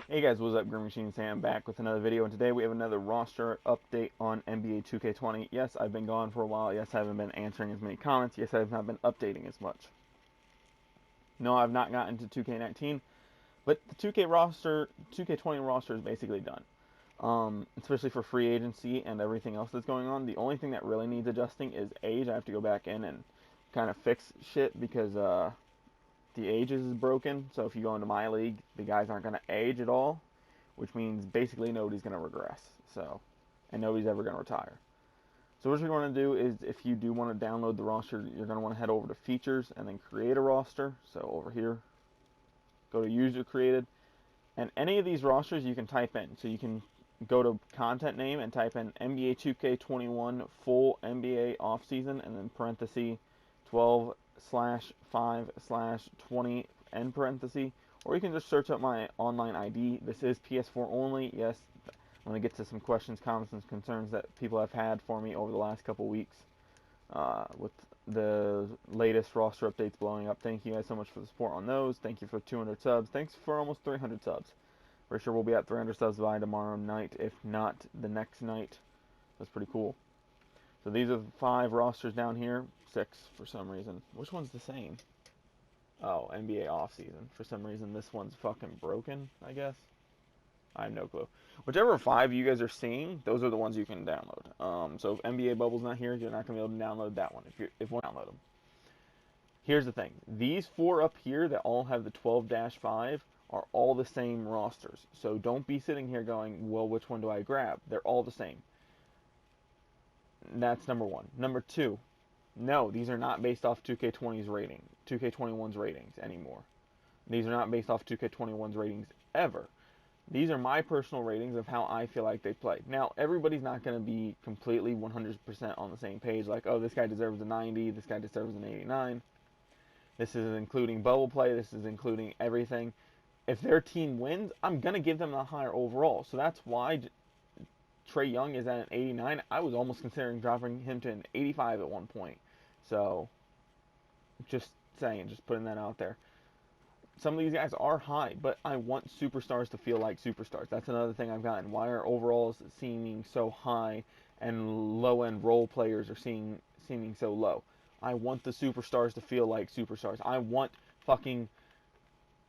Hey guys, what's up? Green Machine Sam back with another video, and today we have another roster update on NBA 2K20. Yes, I've been gone for a while. Yes, I haven't been answering as many comments. Yes, I have not been updating as much. No, I've not gotten to 2K19, but the 2K20 roster is basically done. Especially for free agency and everything else that's going on. The only thing that really needs adjusting is age. I have to go back in and kind of fix shit because the ages is broken. So if you go into my league, the guys aren't going to age at all, which means basically nobody's going to regress. So, and nobody's ever going to retire. So what you're going to do is, if you do want to download the roster, you're going to want to head over to features and then create a roster. So over here, go to user created, and any of these rosters you can type in. So you can go to content name and type in NBA 2K21 full NBA offseason and then parenthesis 12/5/20 end parenthesis, or you can just search up my online ID. This is PS4 only. Yes, I'm going to get to some questions, comments, and concerns that people have had for me over the last couple weeks with the latest roster updates blowing up. Thank you guys so much for the support on those. Thank you for 200 subs. Thanks for almost 300 subs. For sure we'll be at 300 subs by tomorrow night, if not the next night. That's pretty cool. So these are the 5 rosters down here. 6 for some reason. Which one's the same? Oh, NBA offseason. For some reason this one's fucking broken, I guess. I have no clue. Whichever 5 you guys are seeing, those are the ones you can download. So if NBA Bubble's not here, you're not going to be able to download that one. If you download them. Here's the thing. These 4 up here that all have the 12-5 are all the same rosters. So don't be sitting here going, well, which one do I grab? They're all the same. That's number 1. Number 2, no, these are not based off 2K20's rating, 2K21's ratings anymore. These are not based off 2K21's ratings ever. These are my personal ratings of how I feel like they play. Now, everybody's not going to be completely 100% on the same page, like, oh, this guy deserves a 90, this guy deserves an 89. This is including bubble play, this is including everything. If their team wins, I'm going to give them a higher overall. So that's why Trae Young is at an 89. I was almost considering dropping him to an 85 at one point. So, just saying, just putting that out there. Some of these guys are high, but I want superstars to feel like superstars. That's another thing I've gotten. Why are overalls seeming so high and low-end role players are seeming so low? I want the superstars to feel like superstars. I want fucking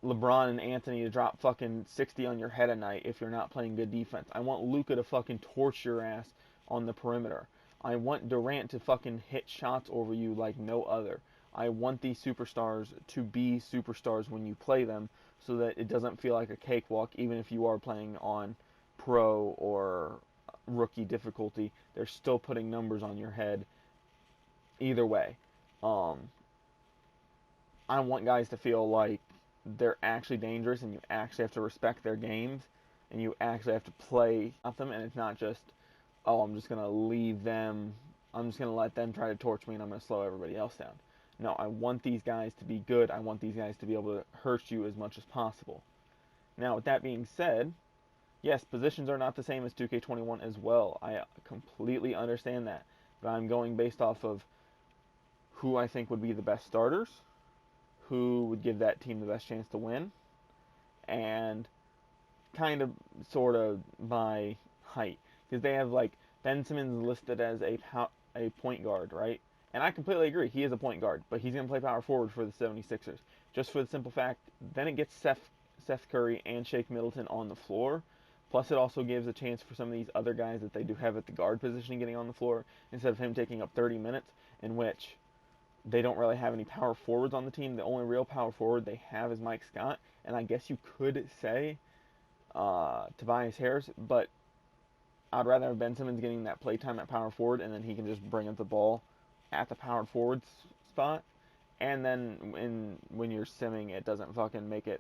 LeBron and Anthony to drop fucking 60 on your head a night if you're not playing good defense. I want Luka to fucking torch your ass on the perimeter. I want Durant to fucking hit shots over you like no other. I want these superstars to be superstars when you play them, so that it doesn't feel like a cakewalk, even if you are playing on pro or rookie difficulty. They're still putting numbers on your head either way. I want guys to feel like they're actually dangerous, and you actually have to respect their games, and you actually have to play at them, and it's not just, oh, I'm just going to leave them, I'm just going to let them try to torch me, and I'm going to slow everybody else down. No, I want these guys to be good. I want these guys to be able to hurt you as much as possible. Now, with that being said, yes, positions are not the same as 2K21 as well. I completely understand that, but I'm going based off of who I think would be the best starters, who would give that team the best chance to win, and kind of, sort of, by height. Because they have, like, Ben Simmons listed as a point guard, right? And I completely agree, he is a point guard, but he's going to play power forward for the 76ers. Just for the simple fact, then it gets Seth Curry and Shake Middleton on the floor. Plus it also gives a chance for some of these other guys that they do have at the guard position getting on the floor, instead of him taking up 30 minutes, in which they don't really have any power forwards on the team. The only real power forward they have is Mike Scott, and I guess you could say Tobias Harris, but I'd rather have Ben Simmons getting that playtime at power forward, and then he can just bring up the ball at the power forward spot. And then when you're simming, it doesn't fucking make a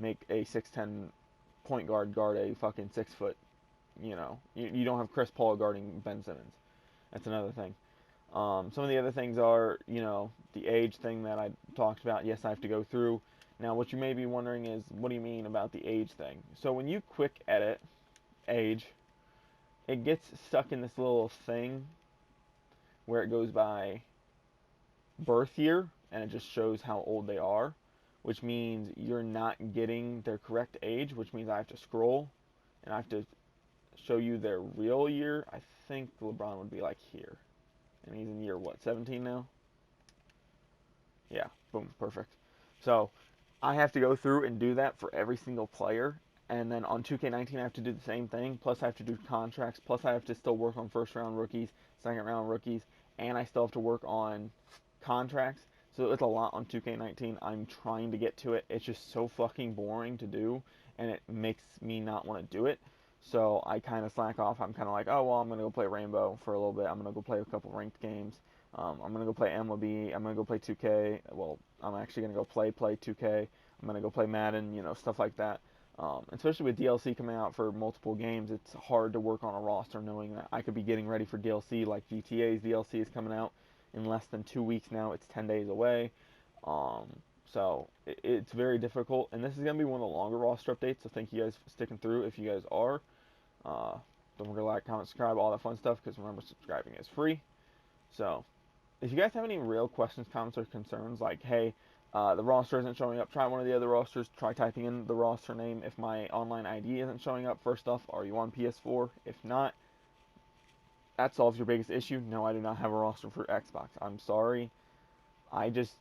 6'10" point guard a fucking 6 foot. You know, you don't have Chris Paul guarding Ben Simmons. That's another thing. Some of the other things are, you know, the age thing that I talked about. Yes, I have to go through. Now, what you may be wondering is, what do you mean about the age thing? So when you quick edit age, it gets stuck in this little thing where it goes by birth year, and it just shows how old they are, which means you're not getting their correct age, which means I have to scroll, and I have to show you their real year. I think LeBron would be like here. And he's in year, what, 17 now? Yeah, boom, perfect. So I have to go through and do that for every single player. And then on 2K19, I have to do the same thing. Plus, I have to do contracts. Plus, I have to still work on first-round rookies, second-round rookies. And I still have to work on contracts. So it's a lot on 2K19. I'm trying to get to it. It's just so fucking boring to do. And it makes me not want to do it. So I kind of slack off. I'm kind of like, oh, well, I'm going to go play Rainbow for a little bit. I'm going to go play a couple ranked games. I'm going to go play MLB. I'm going to go play 2K. Well, I'm actually going to go play 2K. I'm going to go play Madden, stuff like that. Especially with DLC coming out for multiple games, it's hard to work on a roster knowing that I could be getting ready for DLC, like GTA's DLC is coming out in less than 2 weeks now. It's 10 days away. So it's very difficult, and this is going to be one of the longer roster updates, so thank you guys for sticking through if you guys are. Don't forget to like, comment, subscribe, all that fun stuff, because remember, subscribing is free. So if you guys have any real questions, comments, or concerns, like, hey, the roster isn't showing up, try one of the other rosters, try typing in the roster name. If my online ID isn't showing up, first off, are you on PS4? If not, that solves your biggest issue. No, I do not have a roster for Xbox. I'm sorry. I just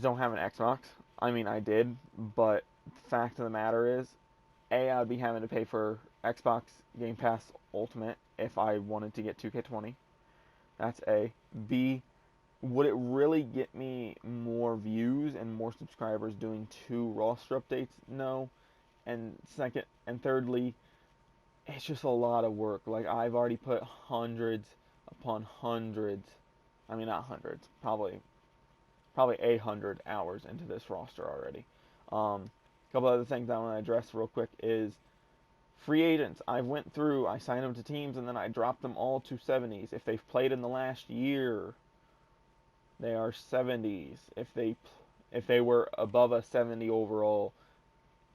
don't have an Xbox. I mean, I did, but the fact of the matter is, A, I'd be having to pay for Xbox Game Pass Ultimate if I wanted to get 2K20. That's A. B, would it really get me more views and more subscribers doing 2 roster updates? No. And second and thirdly, it's just a lot of work. Like, I've already put hundreds upon hundreds. I mean, not hundreds. Probably 800 hours into this roster already. A couple other things I want to address real quick is free agents. I went through, I signed them to teams, and then I dropped them all to 70s. If they've played in the last year, they are 70s. If they were above a 70 overall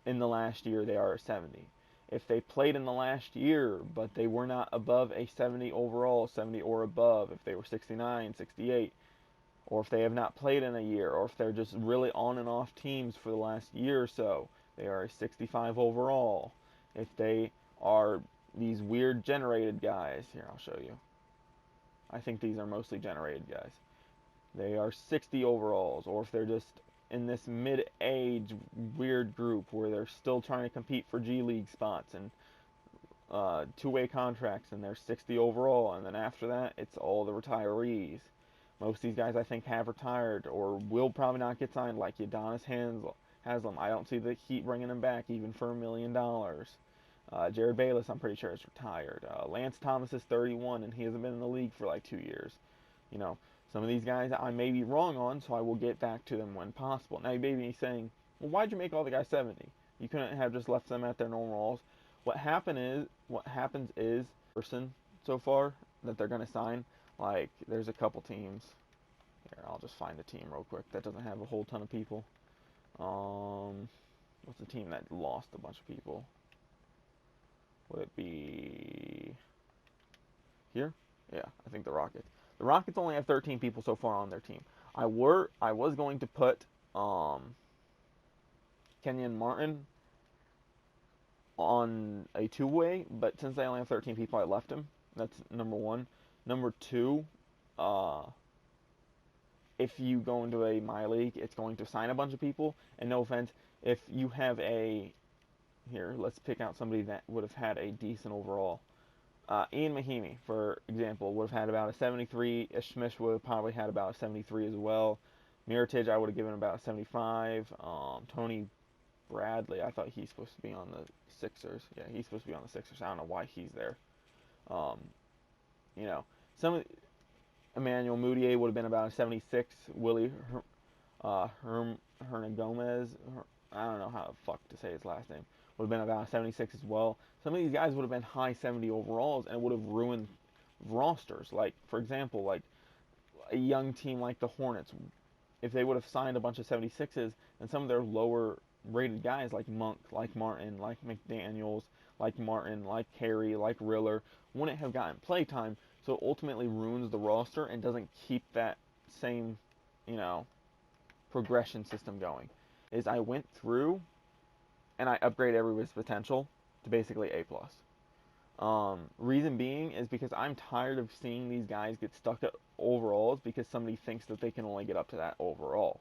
in the last year, they are a 70. If they played in the last year, but they were not above a 70 overall, 70 or above, if they were 69, 68, or if they have not played in a year, or if they're just really on and off teams for the last year or so, they are a 65 overall. If they are these weird generated guys, here, I'll show you. I think these are mostly generated guys. They are 60 overalls, or if they're just in this mid-age weird group where they're still trying to compete for G League spots and two-way contracts, and they're 60 overall, and then after that, it's all the retirees. Most of these guys, I think, have retired or will probably not get signed, like Udonis Haslem. I don't see the Heat bringing him back even for $1 million. Jared Bayless, I'm pretty sure, is retired. Lance Thomas is 31, and he hasn't been in the league for like 2 years. Some of these guys I may be wrong on, so I will get back to them when possible. Now, you may be saying, well, why'd you make all the guys 70? You couldn't have just left them at their normal roles. What happens is, person so far that they're going to sign, like, there's a couple teams. Here, I'll just find a team real quick that doesn't have a whole ton of people. What's the team that lost a bunch of people? Would it be here? Yeah, I think the Rockets. The Rockets only have 13 people so far on their team. I was going to put Kenyon Martin on a two-way, but since they only have 13 people, I left him. That's number one. Number two, if you go into a My League, it's going to sign a bunch of people. And no offense, if you have here, let's pick out somebody that would have had a decent overall. Ian Mahinmi, for example, would have had about a 73. Ish Smith would have probably had about a 73 as well. Mirotic, I would have given about a 75. Tony Bradley, I thought he's supposed to be on the Sixers. Yeah, he's supposed to be on the Sixers. I don't know why he's there. Emmanuel Mudiay would have been about a 76. Willie Hernangomez, I don't know how the fuck to say his last name, would have been about a 76 as well. Some of these guys would have been high 70 overalls and would have ruined rosters. Like, for example, like a young team like the Hornets, if they would have signed a bunch of 76s and some of their lower rated guys like Monk, like Martin, like McDaniels, like Martin, like Carey, like Riller, wouldn't have gotten playtime. So So it ultimately ruins the roster and doesn't keep that same, you know, progression system going. Is I went through and I upgrade everybody's potential to basically A+. Reason being is because I'm tired of seeing these guys get stuck at overalls because somebody thinks that they can only get up to that overall.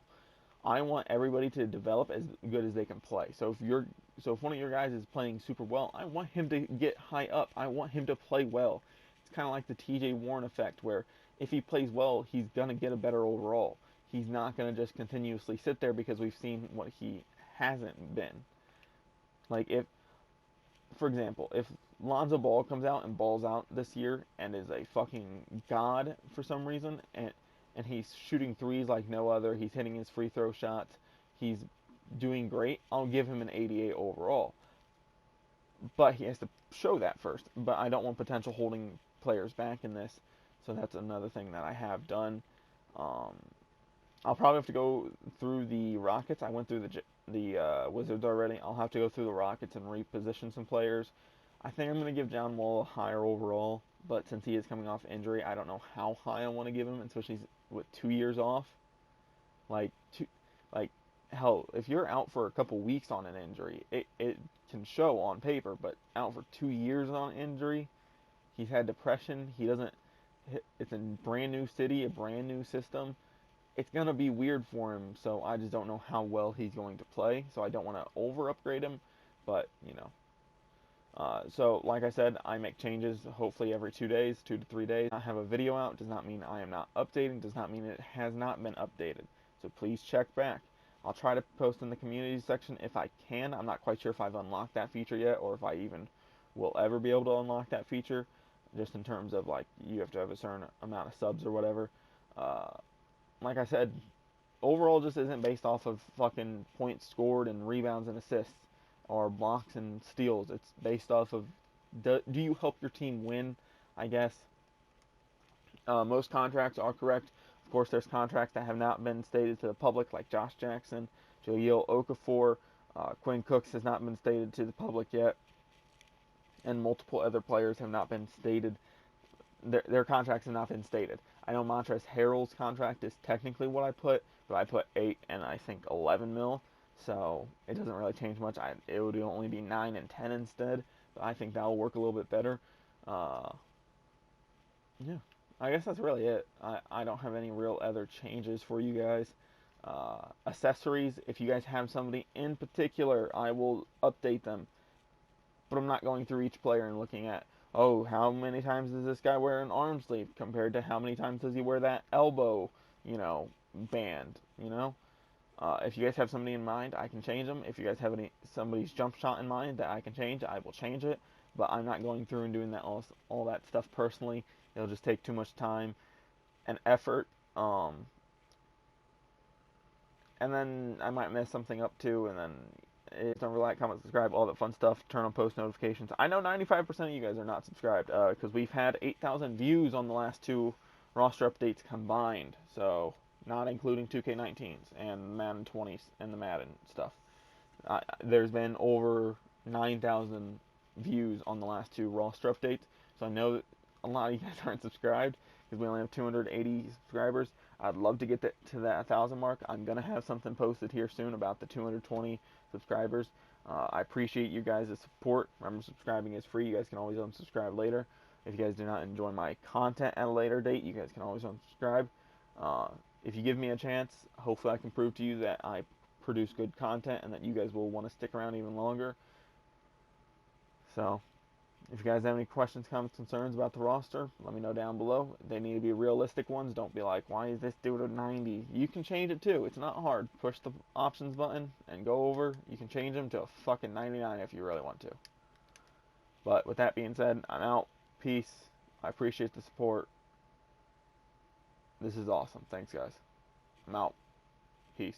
I want everybody to develop as good as they can play. So if one of your guys is playing super well, I want him to get high up. I want him to play well. It's kind of like the TJ Warren effect, where if he plays well, he's gonna get a better overall. He's not gonna just continuously sit there because we've seen what he hasn't been. Like if, for example, if Lonzo Ball comes out and balls out this year and is a fucking god for some reason, and he's shooting threes like no other, he's hitting his free throw shots, he's doing great, I'll give him an 88 overall. But he has to show that first. But I don't want potential holding players back in this, so that's another thing that I have done. I'll probably have to go through the Rockets. I went through the Wizards already. I'll have to go through the Rockets and reposition some players. I think I'm going to give John Wall a higher overall, but since he is coming off injury, I don't know how high I want to give him, especially with 2 years off. Like hell, if you're out for a couple weeks on an injury, it can show on paper, but out for 2 years on injury, he's had depression. It's a brand new city, a brand new system. It's going to be weird for him, so I just don't know how well he's going to play, so I don't want to over upgrade him, but, you know. So, like I said, I make changes hopefully every 2 days, 2 to 3 days. I have a video out does not mean I am not updating, does not mean it has not been updated. So please check back. I'll try to post in the community section if I can. I'm not quite sure if I've unlocked that feature yet or if I even will ever be able to unlock that feature, just in terms of like you have to have a certain amount of subs or whatever. Like I said, overall just isn't based off of fucking points scored and rebounds and assists or blocks and steals. It's based off of do you help your team win, I guess. Most contracts are correct. Of course, there's contracts that have not been stated to the public, like Josh Jackson, Jahlil Okafor, Quinn Cooks has not been stated to the public yet, and multiple other players have not been stated. Their contracts have not been stated. I know Montrezl Harrell's contract is technically what I put, but I put 8 and I think 11 mil, so it doesn't really change much. It would only be 9 and 10 instead, but I think that'll work a little bit better. Yeah, I guess that's really it. I don't have any real other changes for you guys. Accessories, if you guys have somebody in particular, I will update them. But I'm not going through each player and looking at, oh, how many times does this guy wear an arm sleeve compared to how many times does he wear that elbow, band, If you guys have somebody in mind, I can change them. If you guys have somebody's jump shot in mind that I can change, I will change it. But I'm not going through and doing that all that stuff personally. It'll just take too much time and effort. And then I might mess something up too, and then don't really like, comment, subscribe, all that fun stuff. Turn on post notifications. I know 95% of you guys are not subscribed because we've had 8,000 views on the last 2 roster updates combined. So not including 2K19s and Madden 20s and the Madden stuff. There's been over 9,000 views on the last 2 roster updates. So I know that a lot of you guys aren't subscribed because we only have 280 subscribers. I'd love to get to that 1,000 mark. I'm going to have something posted here soon about the 220 subscribers. I appreciate you guys' support. Remember, subscribing is free. You guys can always unsubscribe later. If you guys do not enjoy my content at a later date, you guys can always unsubscribe. If you give me a chance, hopefully I can prove to you that I produce good content and that you guys will want to stick around even longer. So, if you guys have any questions, comments, concerns about the roster, let me know down below. They need to be realistic ones. Don't be like, why is this dude a 90? You can change it too. It's not hard. Push the options button and go over. You can change them to a fucking 99 if you really want to. But with that being said, I'm out. Peace. I appreciate the support. This is awesome. Thanks, guys. I'm out. Peace.